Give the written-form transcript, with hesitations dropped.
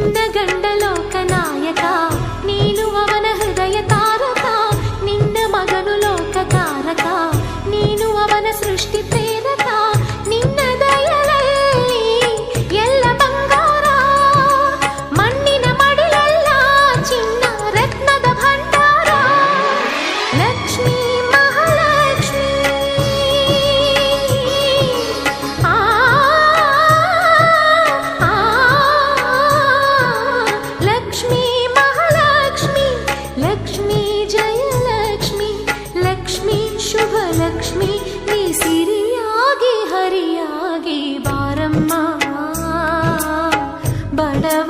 ನಿನ್ನ ಗಂಡ ಲೋಕನಾಯಕ, ನೀನು ಅವನ ಹೃದಯ ತಾರಕ. ನಿನ್ನ ಮಗನು ಲೋಕಕಾರಕ, ನೀನು ಅವನ ಸೃಷ್ಟಿ ಪ್ರೇರಕ. ನಿನ್ನ ದಯಲಲ್ಲಿ ಎಲ್ಲ ಬಂಗಾರ, ಮಣ್ಣಿನ ಮಡಿಲಲ್ಲ ಚಿನ್ನ ರತ್ನದ ಭಂಡಾರ. ಲಕ್ಷ್ಮೀ ಮಹಾಲಕ್ಷ್ಮೀ, ಆ ಲಕ್ಷ್ಮೀ ಮಹಾಲಕ್ಷ್ಮಿ, ಲಕ್ಷ್ಮೀ ಜಯಲಕ್ಷ್ಮಿ, ಲಕ್ಷ್ಮೀ ಶುಭ ಲಕ್ಷ್ಮಿ. ನೀ ಸಿರಿಯಾಗಿ ಹರಿಯಾಗಿ ಬಾರಮ್ಮ, ಬಡವ